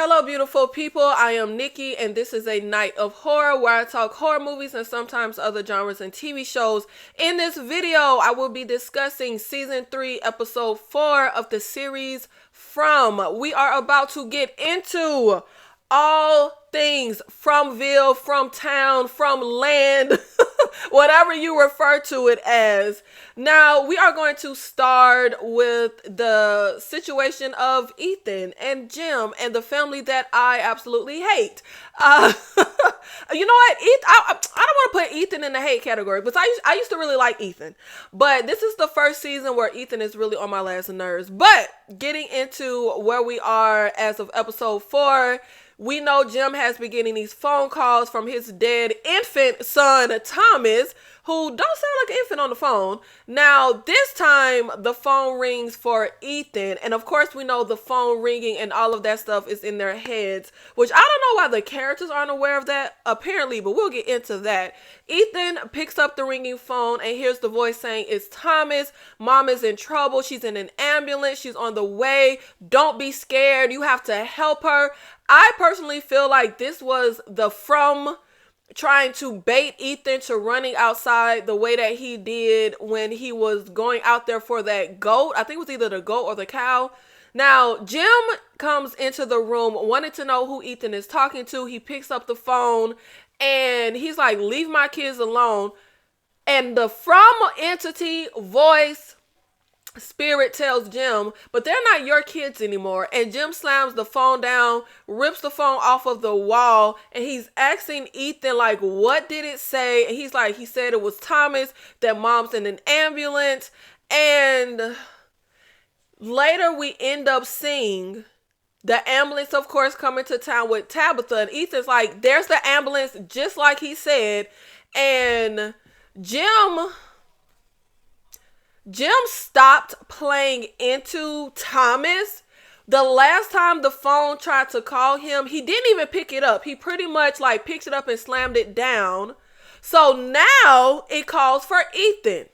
Hello, beautiful people. I am Nikki, and this is a night of horror where I talk horror movies and sometimes other genres and TV shows. In this video, I will be discussing season 3, episode 4 of the series From. We are about to get into all things Fromville, from town, from land, whatever you refer to it as. Now, we are going to start with the situation of Ethan and Jim and the family that I absolutely hate. You know what? I don't want to put Ethan in the hate category, because I used to really like Ethan. But this is the first season where Ethan is really on my last nerves. But getting into where we are as of episode 4, we know Jim has been getting these phone calls from his dead infant son, Thomas, who don't sound like an infant on the phone. Now, this time, the phone rings for Ethan. And of course, we know the phone ringing and all of that stuff is in their heads, which I don't know why the characters aren't aware of that, apparently, but we'll get into that. Ethan picks up the ringing phone and hears the voice saying, "It's Thomas. Mom is in trouble. She's in an ambulance. She's on the way. Don't be scared. You have to help her." I personally feel like this was the From trying to bait Ethan to running outside the way that he did when he was going out there for that goat. I think it was either the goat or the cow. Now, Jim comes into the room wanting to know who Ethan is talking to. He picks up the phone and he's like, "Leave my kids alone." And the From entity voice spirit tells Jim, "But they're not your kids anymore." And Jim slams the phone down, rips the phone off of the wall, and he's asking Ethan, like, what did it say? And he's like, he said it was Thomas, that mom's in an ambulance. And later we end up seeing the ambulance, of course, coming to town with Tabitha. And Ethan's like, "There's the ambulance," just like he said. And Jim stopped playing into Thomas. The last time the phone tried to call him, he didn't even pick it up. He pretty much like picked it up and slammed it down. So now it calls for Ethan.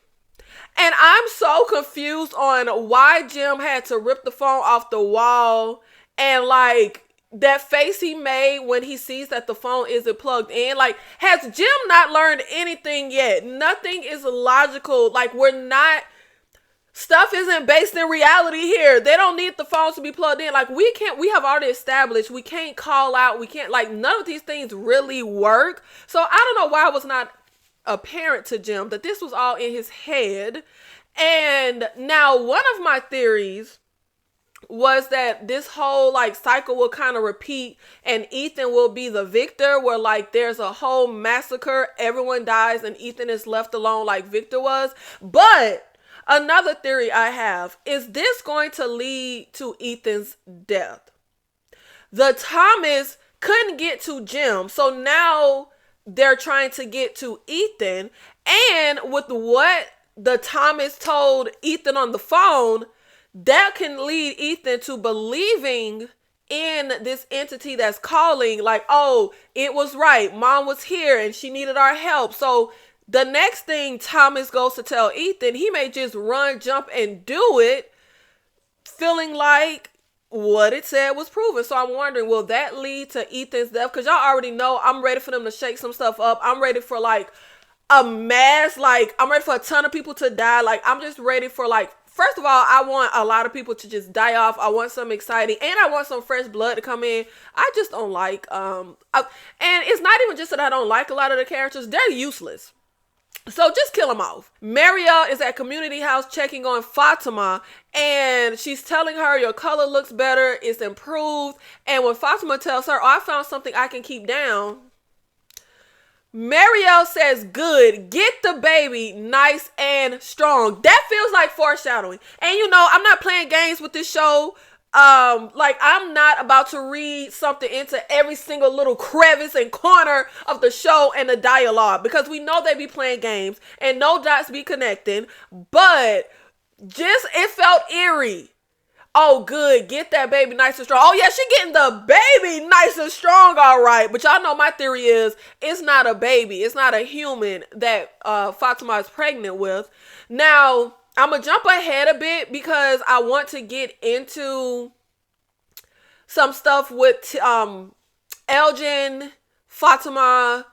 And I'm so confused on why Jim had to rip the phone off the wall, and like that face he made when he sees that the phone isn't plugged in. Like, has Jim not learned anything yet? Nothing is logical. Like, stuff isn't based in reality here. They don't need the phones to be plugged in. Like, we have already established we can't call out. We can't, like, none of these things really work. So I don't know why it was not apparent to Jim that this was all in his head. And now one of my theories was that this whole like cycle will kind of repeat and Ethan will be the victor, where like there's a whole massacre, everyone dies, and Ethan is left alone like Victor was. But another theory I have is this going to lead to Ethan's death. The Thomas couldn't get to Jim, so now they're trying to get to Ethan. And with what the Thomas told Ethan on the phone, that can lead Ethan to believing in this entity that's calling, like, "Oh, it was right. Mom was here and she needed our help." So the next thing Thomas goes to tell Ethan, he may just run, jump, and do it, feeling like what it said was proven. So I'm wondering, will that lead to Ethan's death? Because y'all already know I'm ready for them to shake some stuff up. I'm ready for like a mass, like I'm ready for a ton of people to die. Like, I'm just ready for like, first of all, I want a lot of people to just die off. I want some exciting, and I want some fresh blood to come in. I just don't like, and it's not even just that I don't like a lot of the characters. They're useless. So just kill them off. Marielle is at community house checking on Fatima, and she's telling her, "Your color looks better. It's improved." And when Fatima tells her, "Oh, I found something I can keep down," Marielle says, "Good, get the baby nice and strong." That feels like foreshadowing. And you know, I'm not playing games with this show. Like, I'm not about to read something into every single little crevice and corner of the show and the dialogue, because we know they be playing games and no dots be connecting. But just, it felt eerie. "Oh, good, get that baby nice and strong." Oh yeah, she getting the baby nice and strong, all right. But y'all know my theory is it's not a baby. It's not a human that Fatima is pregnant with. Now, I'm going to jump ahead a bit because I want to get into some stuff with Elgin, Fatima,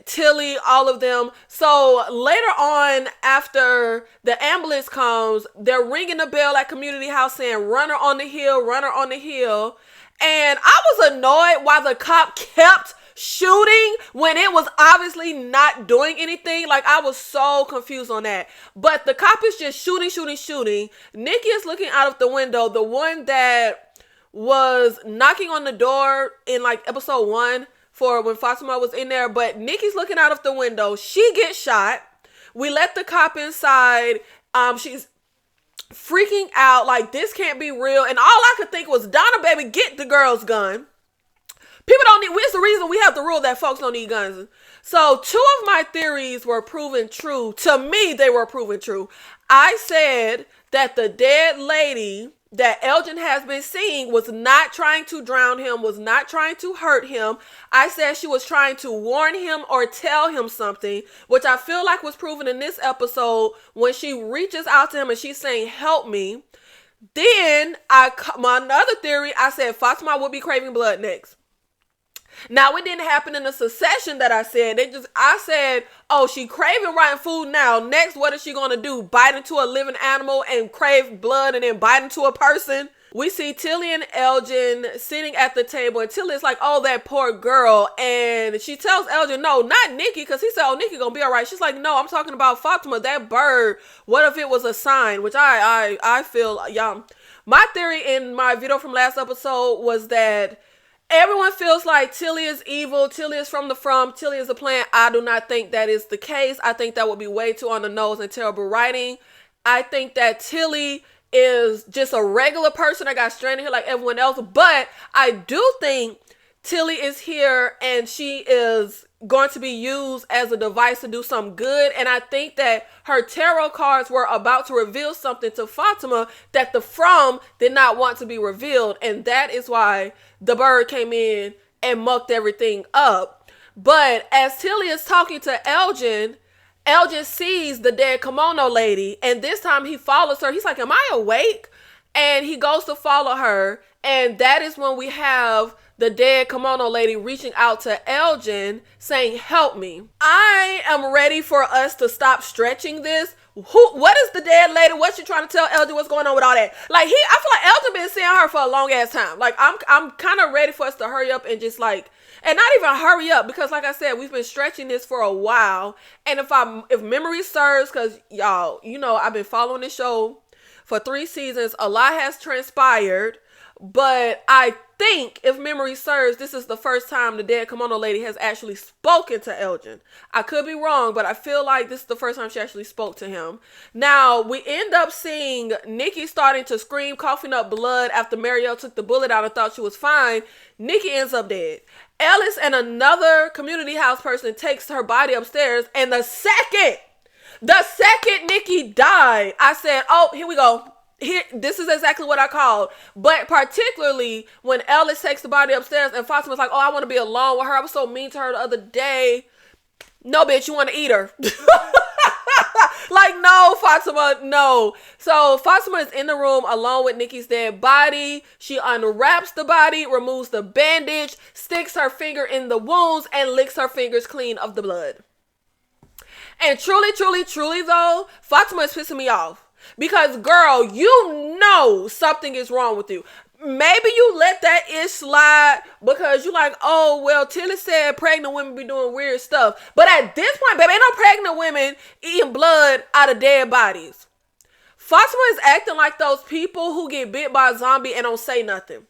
Tilly, all of them. So later on, after the ambulance comes, they're ringing the bell at community house saying, "Runner on the hill, runner on the hill." And I was annoyed why the cop kept shooting when it was obviously not doing anything. Like, I was so confused on that. But the cop is just shooting. Nikki is looking out of the window. The one that was knocking on the door in like episode 1 for when Fatima was in there. But Nikki's looking out of the window. She gets shot. We let the cop inside. She's freaking out like this can't be real. And all I could think was, Donna, baby, get the girl's gun. People don't need, it's the reason we have the rule that folks don't need guns. So 2 of my theories were proven true. To me, they were proven true. I said that the dead lady that Elgin has been seeing was not trying to drown him, was not trying to hurt him. I said she was trying to warn him or tell him something, which I feel like was proven in this episode when she reaches out to him and she's saying, "Help me." Then my other theory, I said Fatima would be craving blood next. Now, it didn't happen in the succession that I said. I said, oh, she craving rotten food now. Next, what is she going to do? Bite into a living animal and crave blood and then bite into a person? We see Tilly and Elgin sitting at the table, and Tilly is like, oh, that poor girl. And she tells Elgin, no, not Nikki, because he said, oh, Nikki gonna be all right. She's like, no, I'm talking about Fatima, that bird. What if it was a sign? Which I feel, y'all. My theory in my video from last episode was that everyone feels like Tilly is evil. Tilly is from. Tilly is a plan. I do not think that is the case. I think that would be way too on the nose and terrible writing. I think that Tilly is just a regular person that got stranded here like everyone else. But I do think Tilly is here and she is going to be used as a device to do some good. And I think that her tarot cards were about to reveal something to Fatima that the From did not want to be revealed. And that is why the bird came in and mucked everything up. But as Tilly is talking to Elgin sees the dead kimono lady, and this time he follows her. He's like, am I awake? And he goes to follow her, and that is when we have the dead kimono lady reaching out to Elgin saying, help me. I am ready for us to stop stretching this. What is the dead lady? What's she trying to tell Elgin? What's going on with all that? Like, I feel like Elgin been seeing her for a long ass time. Like, I'm kind of ready for us to hurry up and just like, and not even hurry up, because like I said, we've been stretching this for a while. And if memory serves, because y'all, you know, I've been following this show for 3 seasons. A lot has transpired, but I think if memory serves, this is the first time the dead kimono lady has actually spoken to Elgin. I could be wrong, but I feel like this is the first time she actually spoke to him. Now, we end up seeing Nikki starting to scream, coughing up blood after Marielle took the bullet out and thought she was fine. Nikki ends up dead. Ellis and another community house person takes her body upstairs, and the second Nikki died, I said, oh, here we go. Here, this is exactly what I called. But particularly when Ellis takes the body upstairs and Fatima's like, oh, I want to be alone with her. I was so mean to her the other day. No, bitch, you want to eat her. Like, no, Fatima, no. So Fatima is in the room alone with Nikki's dead body. She unwraps the body, removes the bandage, sticks her finger in the wounds, and licks her fingers clean of the blood. And truly though, Fatima is pissing me off. Because, girl, you know something is wrong with you. Maybe you let that ish slide because you like, oh, well, Tilly said pregnant women be doing weird stuff. But at this point, baby, ain't no pregnant women eating blood out of dead bodies. Fatima is acting like those people who get bit by a zombie and don't say nothing.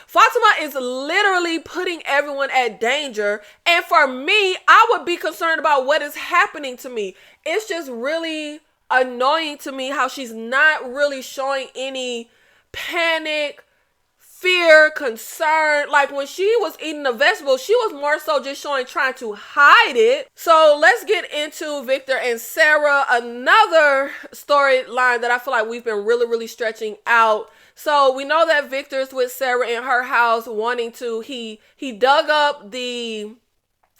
Fatima is literally putting everyone at danger. And for me, I would be concerned about what is happening to me. It's just really annoying to me how she's not really showing any panic, fear, concern. Like when she was eating the vegetables, she was more so just trying to hide it. So let's get into Victor and Sarah, another storyline that I feel like we've been really stretching out. So we know that Victor's with Sarah in her house wanting to, he dug up the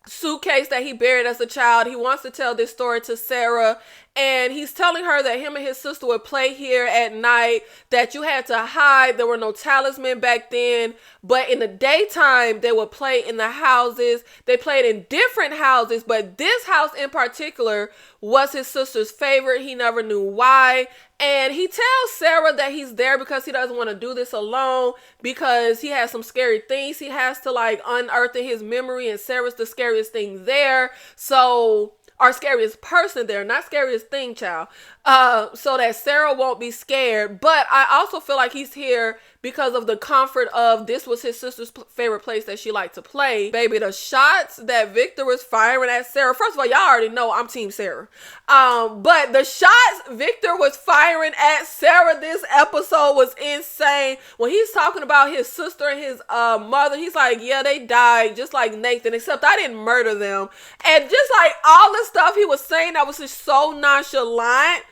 suitcase that he buried as a child. He wants to tell this story to Sarah, And he's telling her that him and his sister would play here at night, that you had to hide. There were no talisman back then, but in the daytime, they would play in the houses. They played in different houses, but this house in particular was his sister's favorite. He never knew why. And he tells Sarah that he's there because he doesn't want to do this alone, because he has some scary things he has to like unearth in his memory, and Sarah's the scariest thing there. So, our scariest person there, not scariest thing, child. So that Sarah won't be scared. But I also feel like he's here because of the comfort of this was his sister's favorite place that she liked to play. Baby, the shots that Victor was firing at Sarah, first of all, y'all already know I'm Team Sarah. But the shots Victor was firing at Sarah this episode was insane. When he's talking about his sister and his mother, he's like, yeah, they died just like Nathan, except I didn't murder them. And just like all the stuff he was saying that was just so nonchalant.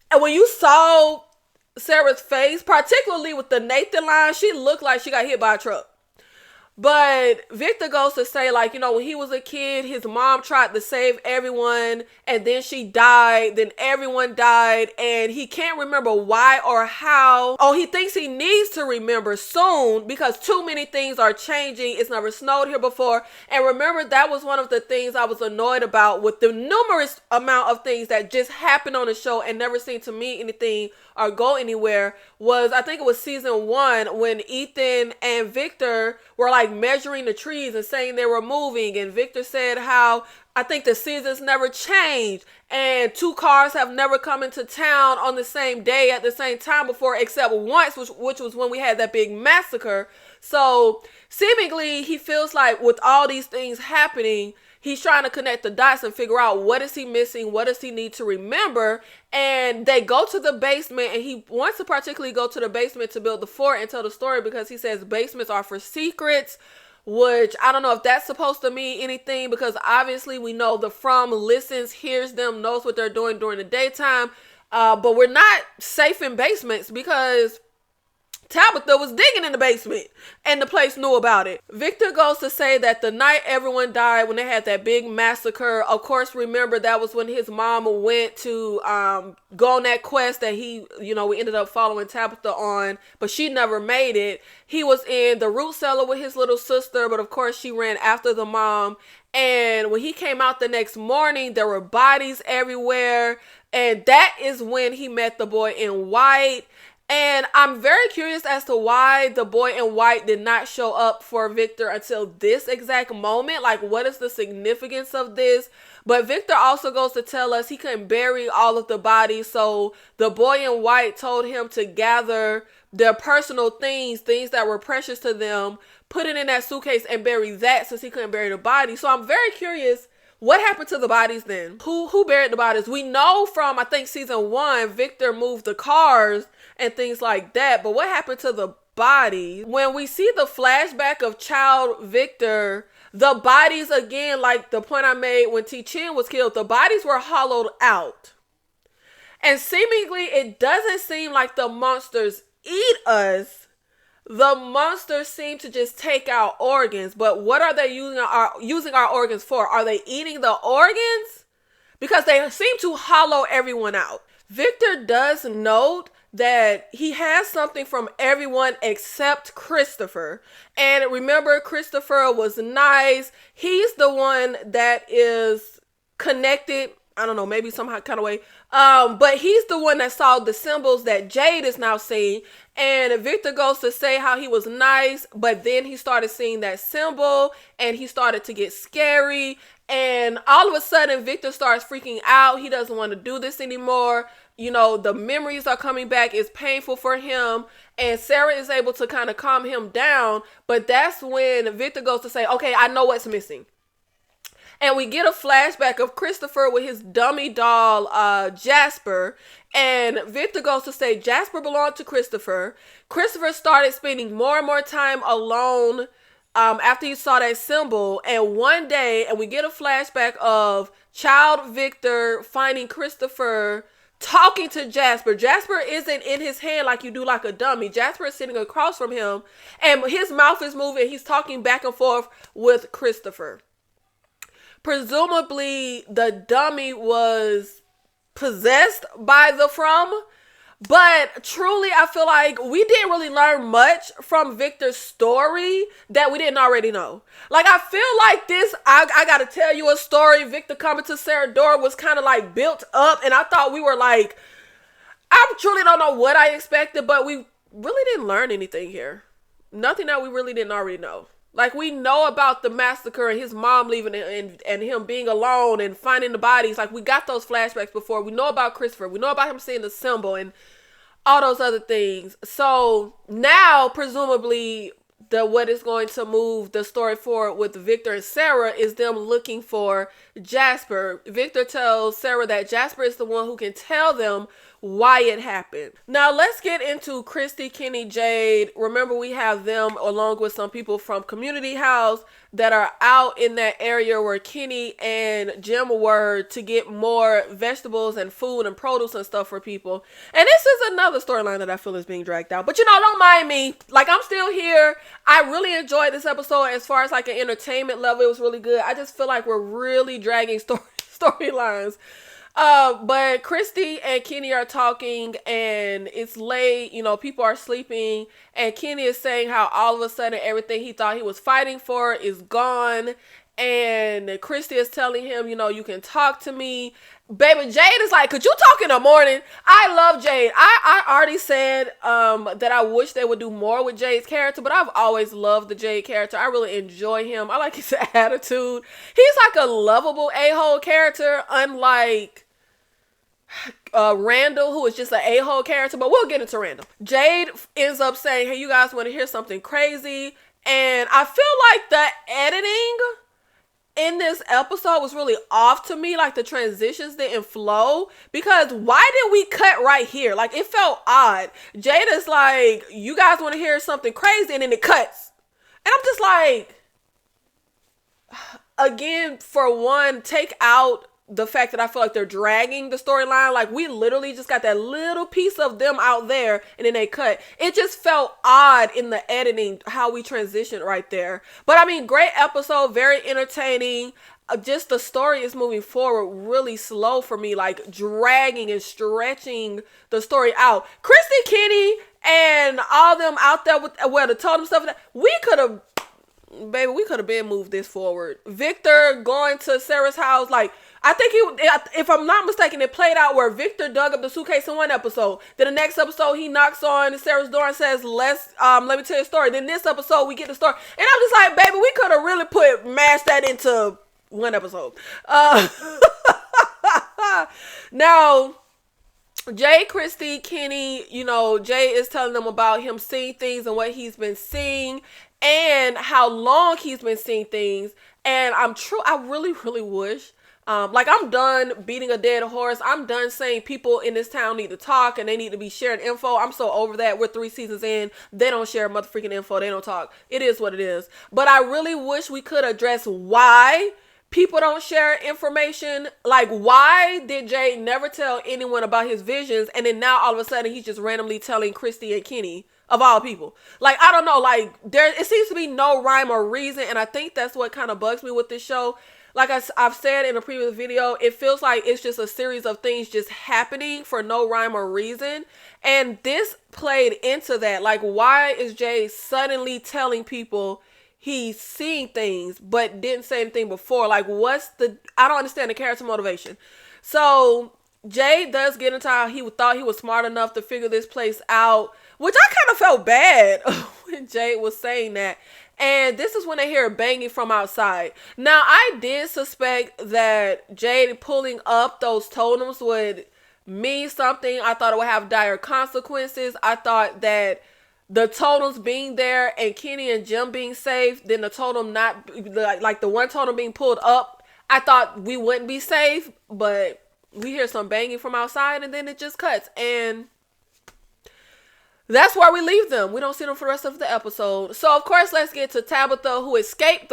And when you saw Sarah's face, particularly with the Nathan line, she looked like she got hit by a truck. But Victor goes to say, like, you know, when he was a kid, his mom tried to save everyone, and then she died, then everyone died, and he can't remember why or how. Oh, he thinks he needs to remember soon because too many things are changing. It's never snowed here before. And remember, that was one of the things I was annoyed about with the numerous amount of things that just happened on the show and never seemed to mean anything or go anywhere. Was, I think it was season 1 when Ethan and Victor were like measuring the trees and saying they were moving, and Victor said how I think the seasons never changed and 2 cars have never come into town on the same day at the same time before, except once, which was when we had that big massacre. So seemingly he feels like with all these things happening, he's trying to connect the dots and figure out what is he missing, what does he need to remember. And they go to the basement, and he wants to particularly go to the basement to build the fort and tell the story because he says basements are for secrets, which I don't know if that's supposed to mean anything, because obviously we know the From listens, hears them, knows what they're doing during the daytime. But we're not safe in basements because Tabitha was digging in the basement and the place knew about it. Victor goes to say that the night everyone died, when they had that big massacre, of course, remember that was when his mom went to go on that quest that he, you know, we ended up following Tabitha on, but she never made it. He was in the root cellar with his little sister, but of course she ran after the mom. And when he came out the next morning, there were bodies everywhere. And that is when he met the boy in white. And I'm very curious as to why the boy in white did not show up for Victor until this exact moment. Like, what is the significance of this? But Victor also goes to tell us he couldn't bury all of the bodies. So the boy in white told him to gather their personal things that were precious to them, put it in that suitcase and bury that since he couldn't bury the body. So I'm very curious, what happened to the bodies then? Who buried the bodies? We know from, I think, season 1, Victor moved the cars and things like that. But what happened to the bodies? When we see the flashback of child Victor, the bodies, again, like the point I made when T-Chin was killed, the bodies were hollowed out. And seemingly, it doesn't seem like the monsters eat us. The monsters seem to just take our organs. But what are they using our organs for? Are they eating the organs? Because they seem to hollow everyone out. Victor does note that he has something from everyone except Christopher. And remember, Christopher was nice. He's the one that is connected, I don't know, maybe somehow kind of way. But he's the one that saw the symbols that Jade is now seeing. And Victor goes to say how he was nice, but then he started seeing that symbol and he started to get scary. And all of a sudden, Victor starts freaking out. He doesn't want to do this anymore. You know, the memories are coming back. It's painful for him. And Sarah is able to kind of calm him down. But that's when Victor goes to say, okay, I know what's missing. And we get a flashback of Christopher with his dummy doll, Jasper. And Victor goes to say Jasper belonged to Christopher. Christopher started spending more and more time alone after he saw that symbol. And one day, and we get a flashback of child Victor finding Christopher talking to Jasper. Jasper isn't in his hand like you do like a dummy. Jasper is sitting across from him and his mouth is moving. He's talking back and forth with Christopher. Presumably the dummy was possessed by the from. But truly, I feel like we didn't really learn much from Victor's story that we didn't already know. Like, I feel like this, I gotta tell you a story. Victor coming to Sarah door was kind of like built up, and I thought we were like, I truly don't know what I expected, but we really didn't learn anything here. Nothing that we really didn't already know. Like, we know about the massacre and his mom leaving and him being alone and finding the bodies. Like, we got those flashbacks before. We know about Christopher. We know about him seeing the symbol and all those other things. So now, presumably, what is going to move the story forward with Victor and Sarah is them looking for Jasper. Victor tells Sarah that Jasper is the one who can tell them why it happened. Now let's get into Christy, Kenny, Jade. Remember, we have them along with some people from Community House that are out in that area where Kenny and Jim were to get more vegetables and food and produce and stuff for people. And this is another storyline that I feel is being dragged out. But don't mind me. Like, I'm still here. I really enjoyed this episode as far as like an entertainment level. It was really good. I just feel like we're really dragging storylines. But Christy and Kenny are talking and it's late, people are sleeping, and Kenny is saying how all of a sudden everything he thought he was fighting for is gone. And Christy is telling him, you can talk to me. Baby, Jade is like, could you talk in the morning? I love Jade. I already said that I wish they would do more with Jade's character, but I've always loved the Jade character. I really enjoy him. I like his attitude. He's like a lovable a-hole character, unlike Randall, who is just an a-hole character, but we'll get into Randall. Jade ends up saying, hey, you guys want to hear something crazy? And I feel like the editing in this episode was really off to me. Like, the transitions didn't flow, because why did we cut right here? Like, it felt odd. Jade is like, you guys want to hear something crazy, and then it cuts. And I'm just like, again, for one, take out the fact that I feel like they're dragging the storyline. Like, we literally just got that little piece of them out there and then they cut. It just felt odd in the editing how we transitioned right there. But I mean, great episode, very entertaining. Just the story is moving forward really slow for me, like dragging and stretching the story out. Christy, Kenny, and all them out there with the totem stuff, we could have been moved this forward. Victor going to Sarah's house, like, I think if I'm not mistaken, it played out where Victor dug up the suitcase in one episode. Then the next episode, he knocks on Sarah's door and says, let me tell you a story. Then this episode, we get the story. And I'm just like, baby, we could have really mashed that into one episode. Now, Jay, Christy, Kenny, Jay is telling them about him seeing things and what he's been seeing and how long he's been seeing things. And I really, really wish, like, I'm done beating a dead horse. I'm done saying people in this town need to talk and they need to be sharing info. I'm so over that. We're 3 seasons in. They don't share motherfucking info. They don't talk. It is what it is. But I really wish we could address why people don't share information. Like, why did Jay never tell anyone about his visions? And then now all of a sudden he's just randomly telling Christy and Kenny, of all people. Like, I don't know. Like, it seems to be no rhyme or reason. And I think that's what kind of bugs me with this show. Like I've said in a previous video, it feels like it's just a series of things just happening for no rhyme or reason. And this played into that. Like, why is Jay suddenly telling people he's seeing things but didn't say anything before? Like, I don't understand the character motivation. So Jay does get into how he thought he was smart enough to figure this place out, which I kind of felt bad when Jay was saying that. And this is when they hear banging from outside. Now, I did suspect that Jade pulling up those totems would mean something. I thought it would have dire consequences. I thought that the totems being there and Kenny and Jim being safe, then the totem not, like the one totem being pulled up, I thought we wouldn't be safe. But we hear some banging from outside and then it just cuts. And that's where we leave them. We don't see them for the rest of the episode. So, of course, let's get to Tabitha, who escaped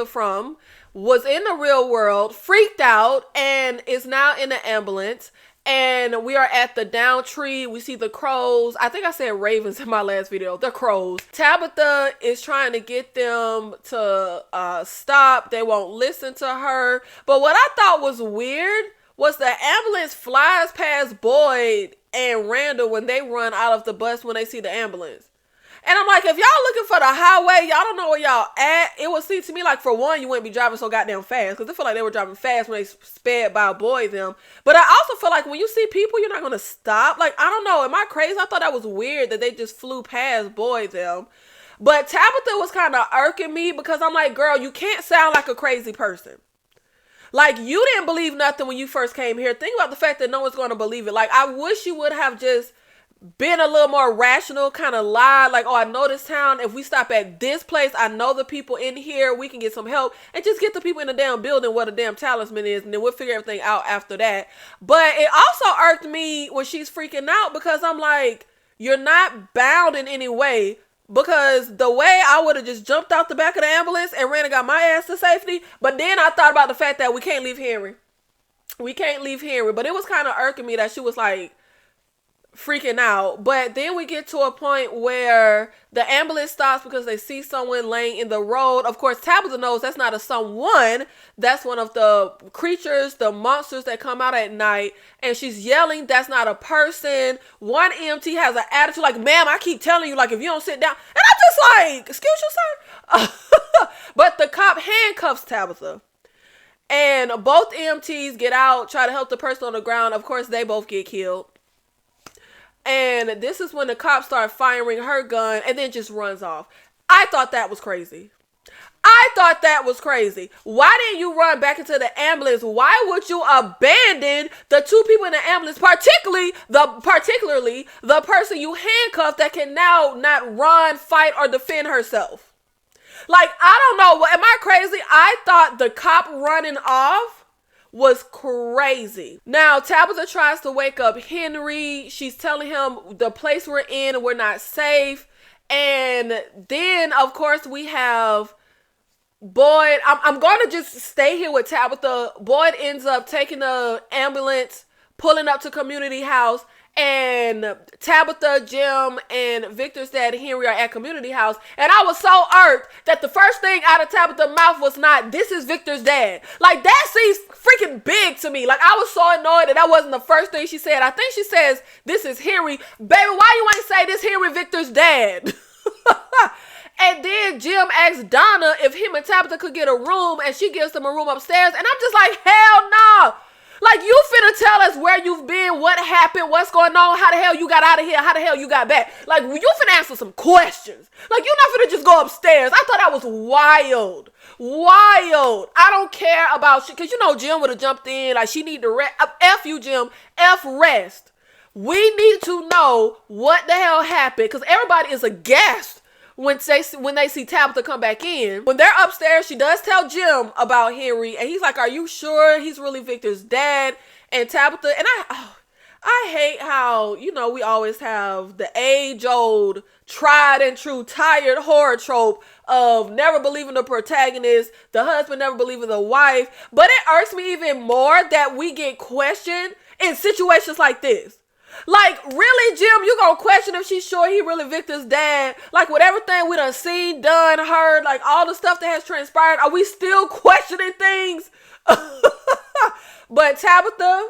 was in the real world, freaked out, and is now in the ambulance. And we are at the down tree. We see the crows. I think I said ravens in my last video. The crows. Tabitha is trying to get them to stop. They won't listen to her. But what I thought was weird was the ambulance flies past Boyd and Randall when they run out of the bus when they see the ambulance. And I'm like, if y'all looking for the highway, y'all don't know where y'all at. It would seem to me like, for one, you wouldn't be driving so goddamn fast. Because I feel like they were driving fast when they sped by Boyd them. But I also feel like when you see people, you're not going to stop. Like, I don't know. Am I crazy? I thought that was weird that they just flew past Boyd them. But Tabitha was kind of irking me because I'm like, girl, you can't sound like a crazy person. Like, you didn't believe nothing when you first came here. Think about the fact that no one's going to believe it. Like, I wish you would have just been a little more rational, kind of lie, like, oh, I know this town. If we stop at this place, I know the people in here. We can get some help and just get the people in the damn building what a damn talisman is, and then we'll figure everything out after that. But it also irked me when she's freaking out because I'm like, you're not bound in any way. Because the way I would have just jumped out the back of the ambulance and ran and got my ass to safety. But then I thought about the fact that we can't leave Henry. We can't leave Henry. But it was kind of irking me that she was like freaking out. But then we get to a point where the ambulance stops because they see someone laying in the road. Of course, Tabitha knows that's not a someone. That's one of the creatures, the monsters that come out at night. And she's yelling, that's not a person. One EMT has an attitude like, ma'am, I keep telling you, like, if you don't sit down. And I'm just like, excuse you, sir? But the cop handcuffs Tabitha. And both EMTs get out, try to help the person on the ground. Of course, they both get killed. And this is when the cops start firing her gun and then just runs off. I thought that was crazy. Why didn't you run back into the ambulance? Why would you abandon the two people in the ambulance, particularly the person you handcuffed that can now not run, fight, or defend herself? Like, I don't know. Am I crazy? I thought the cop running off was crazy. Now, Tabitha tries to wake up Henry. She's telling him the place we're in, we're not safe. And then, of course, we have Boyd. I'm going to just stay here with Tabitha. Boyd ends up taking the ambulance, pulling up to Community House. And Tabitha, Jim, and Victor's dad, Henry, are at Community House. And I was so irked that the first thing out of Tabitha's mouth was not, this is Victor's dad. Like, that seems freaking big to me. Like, I was so annoyed that wasn't the first thing she said. I think she says, this is Henry. Baby, why you ain't say this Henry Victor's dad? And then Jim asks Donna if him and Tabitha could get a room, and she gives them a room upstairs. And I'm just like, hell no. Like, you finna tell us where you've been, what happened, what's going on, how the hell you got out of here, how the hell you got back. Like, you finna answer some questions. Like, you're not finna just go upstairs. I thought that was wild. I don't care about shit. Because, you know, Jim would have jumped in. Like, she need to rest. F you, Jim. F rest. We need to know what the hell happened. Because everybody is aghast when they see Tabitha come back in. When they're upstairs, she does tell Jim about Henry, and he's like, are you sure he's really Victor's dad? And Tabitha, and I hate how, you know, we always have the age-old, tried and true, tired horror trope of never believing the protagonist, the husband never believing the wife. But it irks me even more that we get questioned in situations like this. Like, really, Jim, you gonna question if she's sure he really Victor's dad? Like, with everything we done seen, done, heard, like all the stuff that has transpired, are we still questioning things? But Tabitha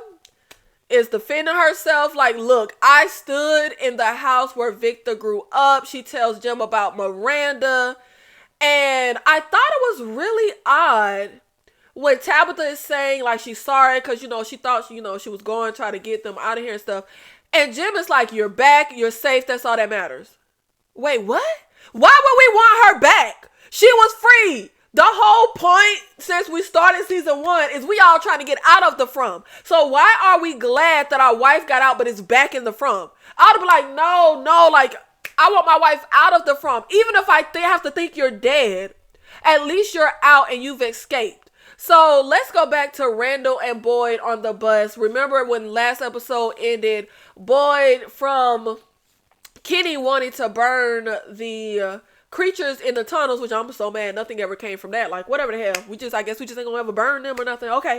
is defending herself. Like, look, I stood in the house where Victor grew up. She tells Jim about Miranda. And I thought it was really odd when Tabitha is saying, like, she's sorry because, you know, she thought, she was going to try to get them out of here and stuff. And Jim is like, you're back, you're safe, that's all that matters. Wait, what? Why would we want her back? She was free. The whole point since we started season 1 is we all trying to get out of the from. So why are we glad that our wife got out but is back in the from? I would be like, no, like, I want my wife out of the from. Even if I have to think you're dead, at least you're out and you've escaped. So let's go back to Randall and Boyd on the bus. Remember when last episode ended, Boyd from Kenny wanting to burn the creatures in the tunnels, which I'm so mad nothing ever came from that. Like, whatever the hell. I guess we just ain't gonna ever burn them or nothing. Okay.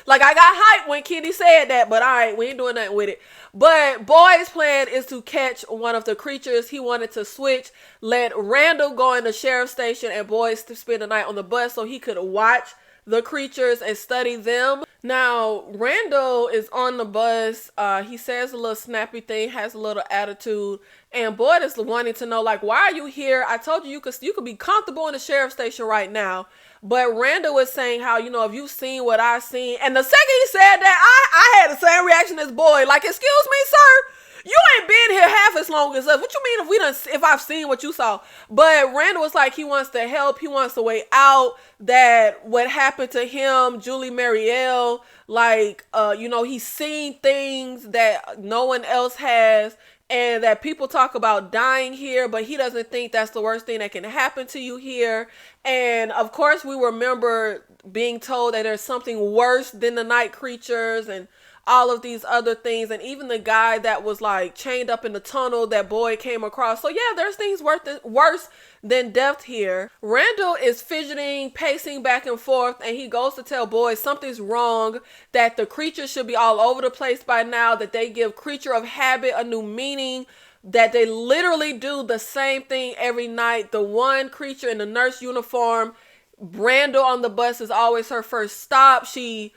Like, I got hyped when Kenny said that, but all right, we ain't doing nothing with it. But Boyd's plan is to catch one of the creatures. He wanted to switch, let Randall go in the sheriff's station and Boyd to spend the night on the bus so he could watch the creatures and study them. Now, Randall is on the bus. He says a little snappy thing, has a little attitude. And Boyd is wanting to know, like, why are you here? I told you you could be comfortable in the sheriff's station right now. But Randall was saying how, if you've seen what I've seen. And the second he said that, I had the same reaction as Boyd. Like, excuse me, sir? You ain't been here half as long as us. What you mean if I've seen what you saw? But Randall was like, he wants to help. He wants a way out. That what happened to him, Julie Marielle, like, he's seen things that no one else has. And that people talk about dying here, but he doesn't think that's the worst thing that can happen to you here. And of course, we remember being told that there's something worse than the night creatures and all of these other things. And even the guy that was like chained up in the tunnel that Boyd came across. So yeah, there's things worse than death here. Randall is fidgeting, pacing back and forth, and he goes to tell Boyd something's wrong, that the creatures should be all over the place by now, that they give creature of habit a new meaning, that they literally do the same thing every night. The one creature in the nurse uniform, Randall on the bus is always her first stop. She,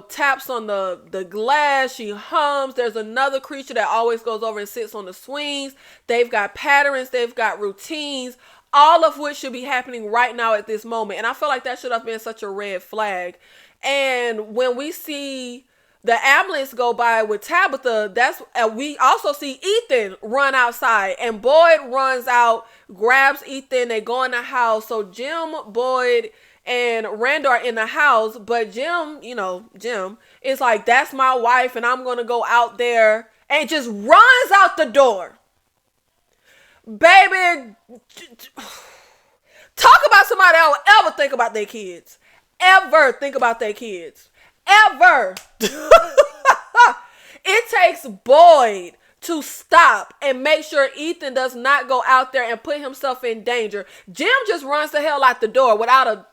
taps on the glass. She hums. There's another creature that always goes over and sits on the swings. They've got patterns. They've got routines, all of which should be happening right now at this moment. And I feel like that should have been such a red flag. And when we see the ambulance go by with Tabitha, we also see Ethan run outside, and Boyd runs out, grabs Ethan. They go in the house. So Jim, Boyd, and Randall are in the house, but Jim is like, that's my wife, and I'm going to go out there, and just runs out the door. Baby, talk about somebody that will ever think about their kids. Ever think about their kids. Ever. It takes Boyd to stop and make sure Ethan does not go out there and put himself in danger. Jim just runs the hell out the door without a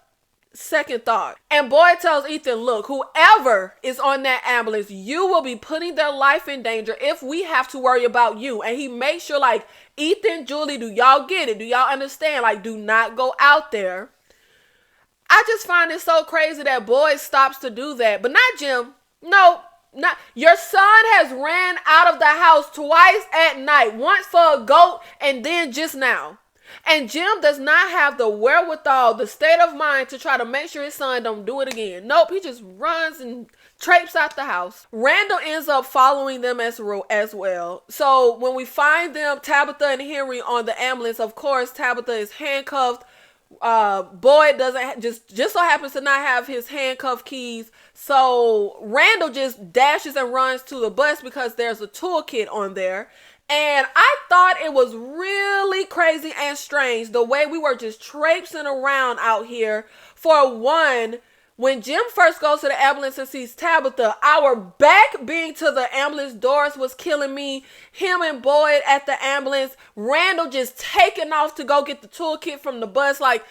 second thought. And Boyd tells Ethan, look, whoever is on that ambulance, you will be putting their life in danger if we have to worry about you. And he makes sure, like, Ethan, Julie, do y'all get it? Do y'all understand? Like, do not go out there. I just find it so crazy that Boyd stops to do that. But not Jim. No, not. Your son has ran out of the house twice at night. Once for a goat and then just now. And Jim does not have the wherewithal, the state of mind to try to make sure his son don't do it again. Nope, he just runs and traipses out the house. Randall ends up following them as well. So when we find them, Tabitha and Henry on the ambulance, of course, Tabitha is handcuffed. Boyd doesn't just so happens to not have his handcuff keys. So Randall just dashes and runs to the bus because there's a toolkit on there. And I thought it was really crazy and strange the way we were just traipsing around out here. For one, when Jim first goes to the ambulance and sees Tabitha, our back being to the ambulance doors was killing me. Him and Boyd at the ambulance, Randall just taking off to go get the toolkit from the bus. Like,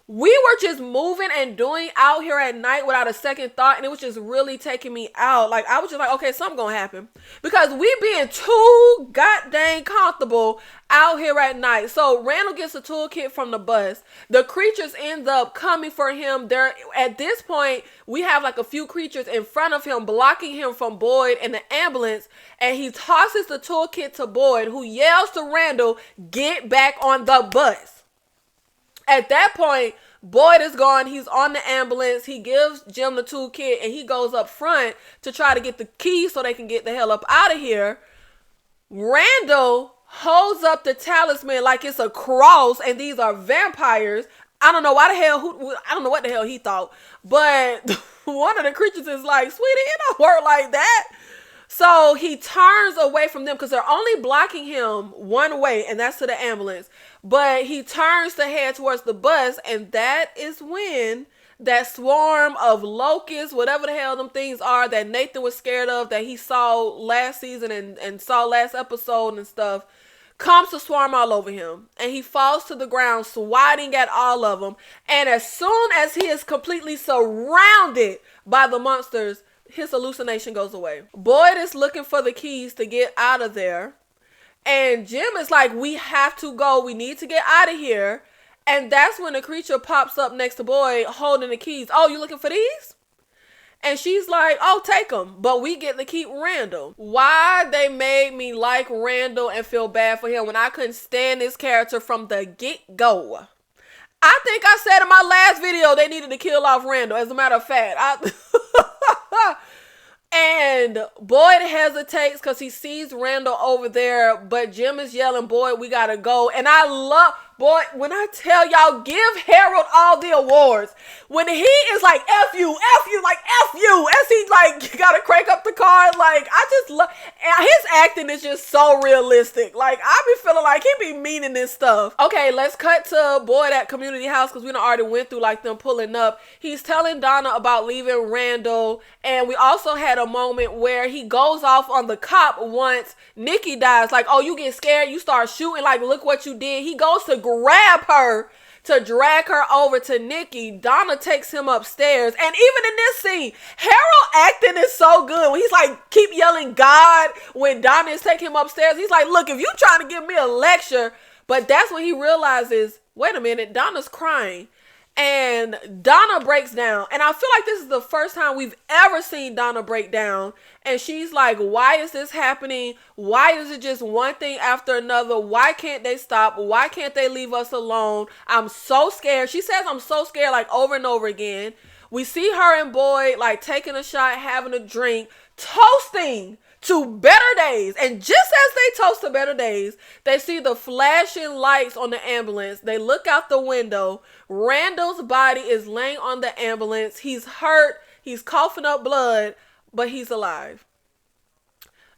we were just moving and doing out here at night without a second thought, and it was just really taking me out. Like, I was just like, okay, something gonna happen. Because we being too goddamn comfortable out here at night. So Randall gets a toolkit from the bus. The creatures end up coming for him. At this point, we have like a few creatures in front of him, blocking him from Boyd and the ambulance. And he tosses the toolkit to Boyd, who yells to Randall, get back on the bus. At that point, Boyd is gone. He's on the ambulance. He gives Jim the toolkit and he goes up front to try to get the keys so they can get the hell up out of here. Randall holds up the talisman like it's a cross and these are vampires. I don't know what the hell he thought, but one of the creatures is like, sweetie, it don't work like that. So he turns away from them because they're only blocking him one way, and that's to the ambulance. But he turns to head towards the bus, and that is when that swarm of locusts, whatever the hell them things are that Nathan was scared of, that he saw last season and saw last episode and stuff, comes to swarm all over him. And he falls to the ground, swatting at all of them. And as soon as he is completely surrounded by the monsters, his hallucination goes away. Boyd is looking for the keys to get out of there. And Jim is like, we have to go. We need to get out of here. And that's when the creature pops up next to Boyd holding the keys. Oh, you looking for these? And she's like, oh, take them. But we get to keep Randall. Why they made me like Randall and feel bad for him when I couldn't stand this character from the get-go. I think I said in my last video they needed to kill off Randall. As a matter of fact, and Boyd hesitates because he sees Randall over there, but Jim is yelling, Boyd, we gotta go. And I love, Boyd, when I tell y'all, give Harold all the awards. When he is like, F you, like, F you, as he like, gotta crank up the car, like, I just love, his acting is just so realistic. Like, I be feeling like he be meaning this stuff. Okay, let's cut to Boyd at community house, because we done already went through like them pulling up. He's telling Donna about leaving Randall, and we also had a moment where he goes off on the cop once Nikki dies. Like, oh, you get scared, you start shooting, like, look what you did. He goes to grab her to drag her over to Nikki. Donna takes him upstairs. And even in this scene, Harold acting is so good. When he's like, keep yelling God when Donna is taking him upstairs. He's like, look, if you trying to give me a lecture. But that's when he realizes, wait a minute, Donna's crying. And Donna breaks down. And I feel like this is the first time we've ever seen Donna break down. And she's like, why is this happening? Why is it just one thing after another? Why can't they stop? Why can't they leave us alone? I'm so scared. She says, I'm so scared, like over and over again. We see her and Boyd like taking a shot, having a drink, toasting to better days. And just as they toast to better days, they see the flashing lights on the ambulance. They look out the window. Randall's body is laying on the ambulance. He's hurt. He's coughing up blood, but he's alive.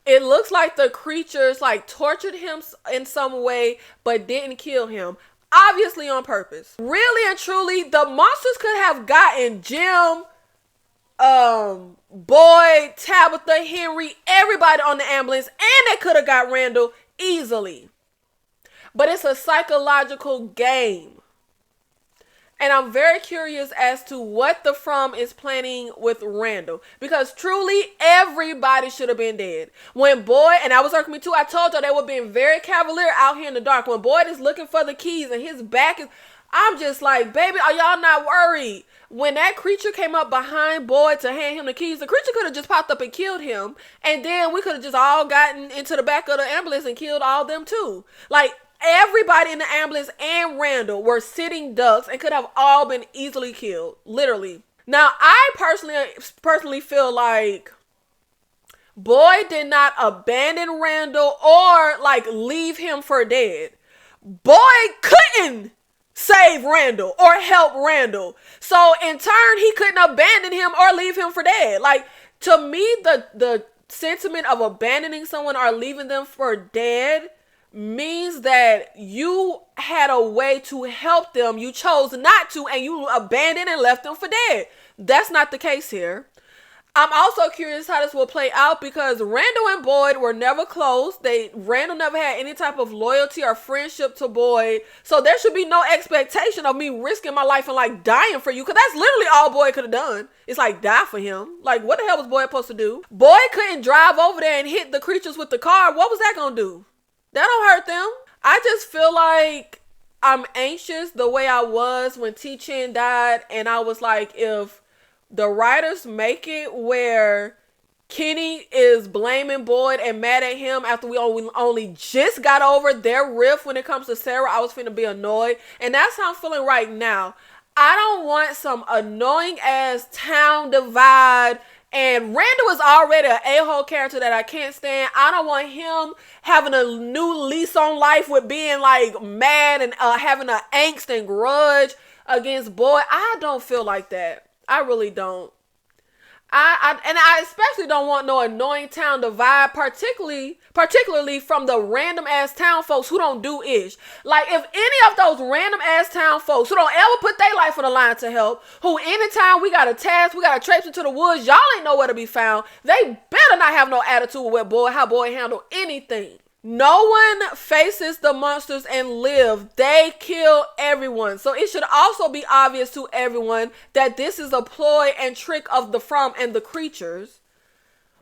It looks like the creatures like tortured him in some way, but didn't kill him. Obviously on purpose. Really and truly, the monsters could have gotten Jim, Boyd, Tabitha, Henry, everybody on the ambulance, and they could have got Randall easily. But it's a psychological game. And I'm very curious as to what the From is planning with Randall. Because truly, everybody should have been dead. When Boyd, and that was irking me too, I told y'all they were being very cavalier out here in the dark. When Boyd is looking for the keys and his back is, I'm just like, baby, are y'all not worried? When that creature came up behind Boyd to hand him the keys, the creature could have just popped up and killed him. And then we could have just all gotten into the back of the ambulance and killed all them too. Like, everybody in the ambulance and Randall were sitting ducks and could have all been easily killed. Literally. Now, I personally feel like Boyd did not abandon Randall or like leave him for dead. Boyd couldn't save Randall or help Randall. So in turn, he couldn't abandon him or leave him for dead. Like, to me, the sentiment of abandoning someone or leaving them for dead means that you had a way to help them. You chose not to, and you abandoned and left them for dead. That's not the case here. I'm also curious how this will play out because Randall and Boyd were never close. Randall never had any type of loyalty or friendship to Boyd. So there should be no expectation of me risking my life and like dying for you. Because that's literally all Boyd could have done. It's like die for him. Like what the hell was Boyd supposed to do? Boyd couldn't drive over there and hit the creatures with the car. What was that going to do? That don't hurt them. I just feel like I'm anxious the way I was when T-Chin died. And I was like, if the writers make it where Kenny is blaming Boyd and mad at him after we only just got over their riff when it comes to Sarah, I was finna be annoyed. And that's how I'm feeling right now. I don't want some annoying ass town divide. And Randall is already an a-hole character that I can't stand. I don't want him having a new lease on life with being like mad and having an angst and grudge against Boyd. I don't feel like that. I really don't. I especially don't want no annoying town divide, particularly from the random ass town folks who don't do ish. Like if any of those random ass town folks who don't ever put their life on the line to help, who anytime we got a task, we got to traipse into the woods, y'all ain't know where to be found. They better not have no attitude with how Boyd handle anything. No one faces the monsters and live. They kill everyone. So it should also be obvious to everyone that this is a ploy and trick of the From and the creatures.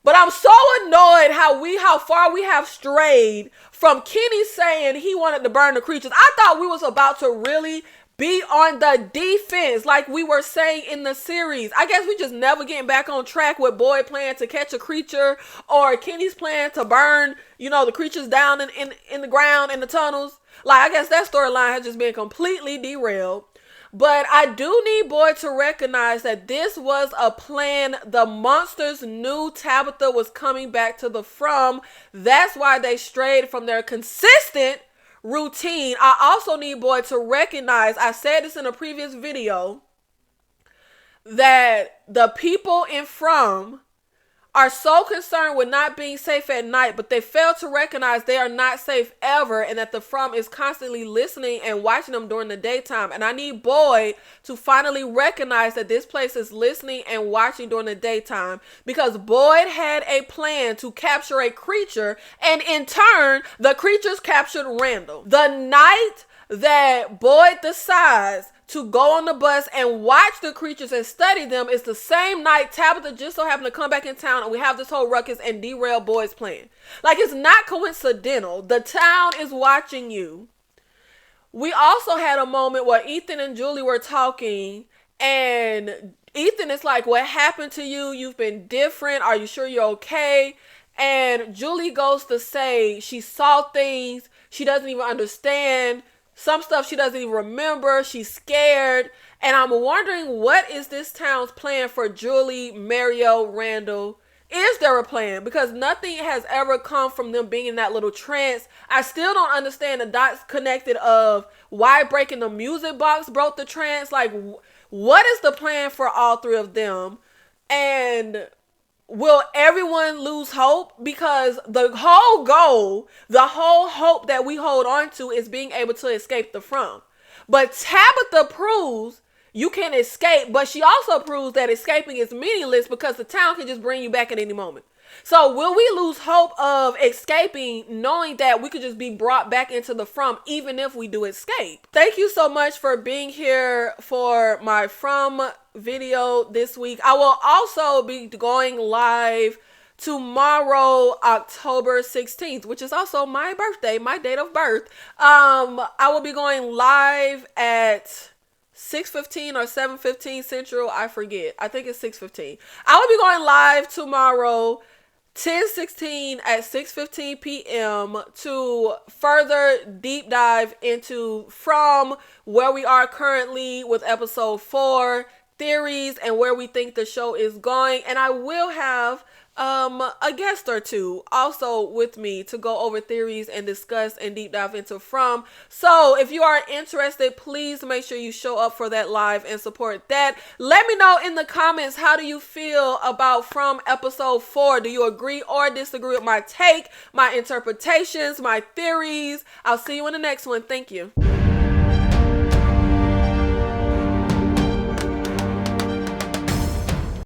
But I'm so annoyed how far we have strayed from Kenny saying he wanted to burn the creatures. I thought we was about to really be on the defense like we were saying in the series. I guess we just never getting back on track with Boyd plan to catch a creature or Kenny's plan to burn, the creatures down in the ground, in the tunnels. Like, I guess that storyline has just been completely derailed. But I do need Boyd to recognize that this was a plan. The monsters knew Tabitha was coming back to the From. That's why they strayed from their consistent routine. I also need Boyd to recognize, I said this in a previous video, that the people in From are so concerned with not being safe at night, but they fail to recognize they are not safe ever, and that the From is constantly listening and watching them during the daytime. And I need Boyd to finally recognize that this place is listening and watching during the daytime, because Boyd had a plan to capture a creature, and in turn, the creatures captured Randall. The night that Boyd decides to go on the bus and watch the creatures and study them is the same night Tabitha just so happened to come back in town, and we have this whole ruckus and derail Boyd's plan. Like, it's not coincidental. The town is watching you. We also had a moment where Ethan and Julie were talking, and Ethan is like, what happened to you? You've been different. Are you sure you're okay? And Julie goes to say she saw things she doesn't even understand. Some stuff she doesn't even remember. She's scared. And I'm wondering, what is this town's plan for Julie, Mario, Randall? Is there a plan? Because nothing has ever come from them being in that little trance. I still don't understand the dots connected of why breaking the music box broke the trance. Like, what is the plan for all three of them? And will everyone lose hope? Because the whole goal, the whole hope that we hold on to is being able to escape the From. But Tabitha proves you can escape, but she also proves that escaping is meaningless because the town can just bring you back at any moment. So will we lose hope of escaping, knowing that we could just be brought back into the From even if we do escape? Thank you so much for being here for my From video this week. I will also be going live tomorrow, October 16th, which is also my birthday, my date of birth. I will be going live at 6:15 or 7:15 Central. I forget. I think it's 6:15. I will be going live tomorrow, 10/16 at 6:15 p.m. to further deep dive into From, where we are currently with episode 4, theories, and where we think the show is going. And I will have a guest or two also with me to go over theories and discuss and deep dive into From. So if you are interested, please make sure you show up for that live and support that. Let me know in the comments, how do you feel about From episode 4? Do you agree or disagree with my take, my interpretations, my theories? I'll see you in the next one. Thank you.